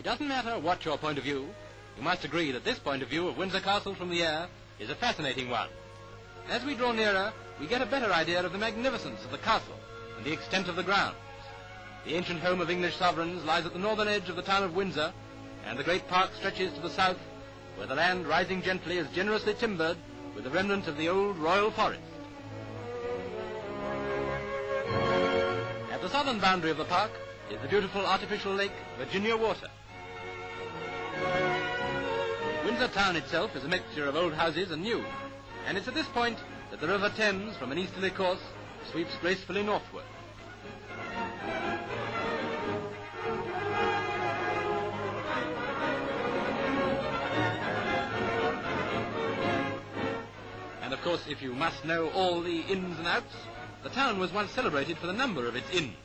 It doesn't matter what your point of view, you must agree that this point of view of Windsor Castle from the air is a fascinating one. As we draw nearer, we get a better idea of the magnificence of the castle and the extent of the grounds. The ancient home of English sovereigns lies at the northern edge of the town of Windsor, and the great park stretches to the south, where the land rising gently is generously timbered with the remnants of the old royal forest. At the southern boundary of the park is the beautiful artificial lake, Virginia Water. Windsor town itself is a mixture of old houses and new, and it's at this point that the River Thames, from an easterly course, sweeps gracefully northward. And of course, if you must know all the ins and outs, the town was once celebrated for the number of its inns,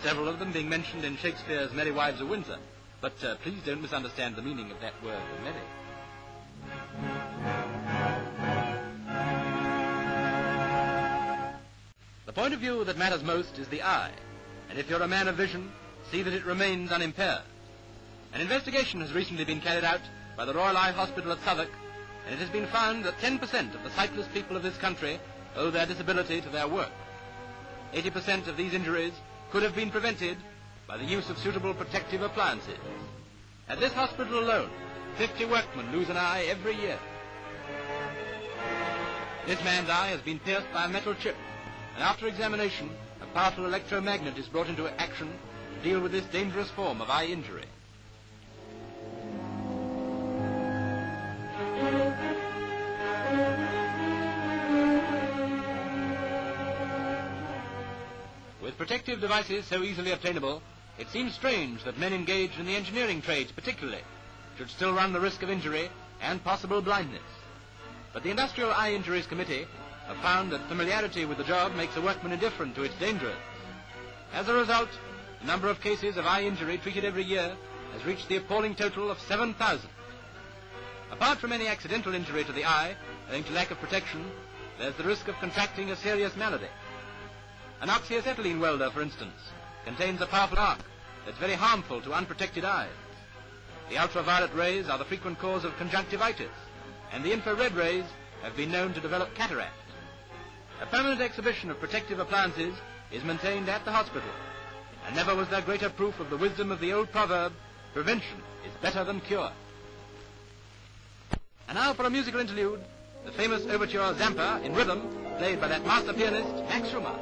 several of them being mentioned in Shakespeare's Merry Wives of Windsor. But please don't misunderstand the meaning of that word, merry. The point of view that matters most is the eye, and if you're a man of vision, see that it remains unimpaired. An investigation has recently been carried out by the Royal Eye Hospital at Southwark, and it has been found that 10% of the sightless people of this country owe their disability to their work. 80% of these injuries could have been prevented by the use of suitable protective appliances. At this hospital alone, 50 workmen lose an eye every year. This man's eye has been pierced by a metal chip, and after examination, a powerful electromagnet is brought into action to deal with this dangerous form of eye injury. With protective devices so easily obtainable, it seems strange that men engaged in the engineering trades particularly should still run the risk of injury and possible blindness. But the Industrial Eye Injuries Committee have found that familiarity with the job makes a workman indifferent to its dangers. As a result, the number of cases of eye injury treated every year has reached the appalling total of 7,000. Apart from any accidental injury to the eye, owing to lack of protection, there's the risk of contracting a serious malady. An oxyacetylene welder, for instance, contains a powerful arc that's very harmful to unprotected eyes. The ultraviolet rays are the frequent cause of conjunctivitis, and the infrared rays have been known to develop cataract. A permanent exhibition of protective appliances is maintained at the hospital, and never was there greater proof of the wisdom of the old proverb, prevention is better than cure. And now for a musical interlude, the famous overture Zampa in rhythm, played by that master pianist, Max Schumann.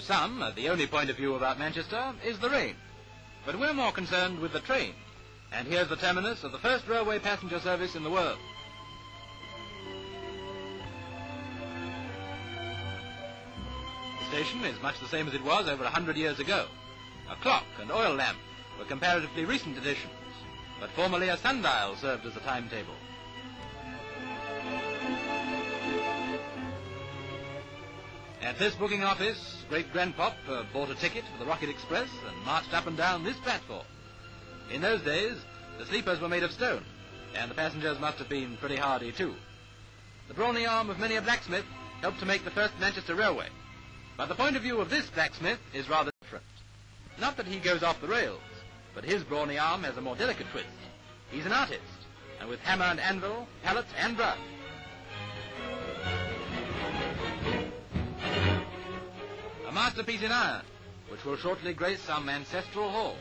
some, the only point of view about Manchester is the rain. But we're more concerned with the train. And here's the terminus of the first railway passenger service in the world. The station is much the same as it was over 100 years ago. A clock and oil lamp were comparatively recent additions, but formerly a sundial served as a timetable. At this booking office, great-grandpop bought a ticket for the Rocket Express and marched up and down this platform. In those days, the sleepers were made of stone, and the passengers must have been pretty hardy too. The brawny arm of many a blacksmith helped to make the first Manchester Railway, but the point of view of this blacksmith is rather different. Not that he goes off the rails, but his brawny arm has a more delicate twist. He's an artist, and with hammer and anvil, pallet and brush. A masterpiece in iron, which will shortly grace some ancestral hall.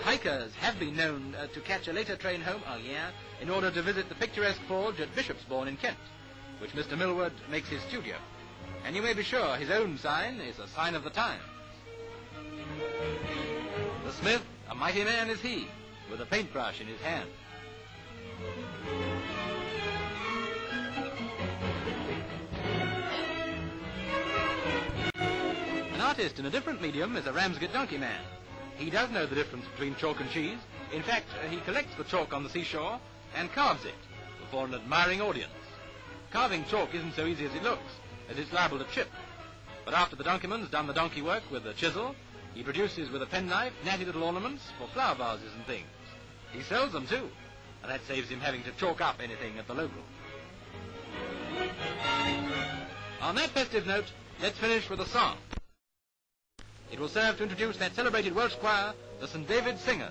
Hikers have been known to catch a later train home, in order to visit the picturesque forge at Bishopsbourne in Kent, which Mr. Millward makes his studio. And you may be sure his own sign is a sign of the times. The smith, a mighty man is he, with a paintbrush in his hand. An artist in a different medium is a Ramsgate donkey man. He does know the difference between chalk and cheese. In fact, he collects the chalk on the seashore and carves it before an admiring audience. Carving chalk isn't so easy as it looks, as it's liable to chip. But after the donkeyman's done the donkey work with a chisel, he produces with a penknife natty little ornaments for flower vases and things. He sells them too, and that saves him having to chalk up anything at the local. On that festive note, let's finish with a song. It will serve to introduce that celebrated Welsh choir, the St. David's Singers.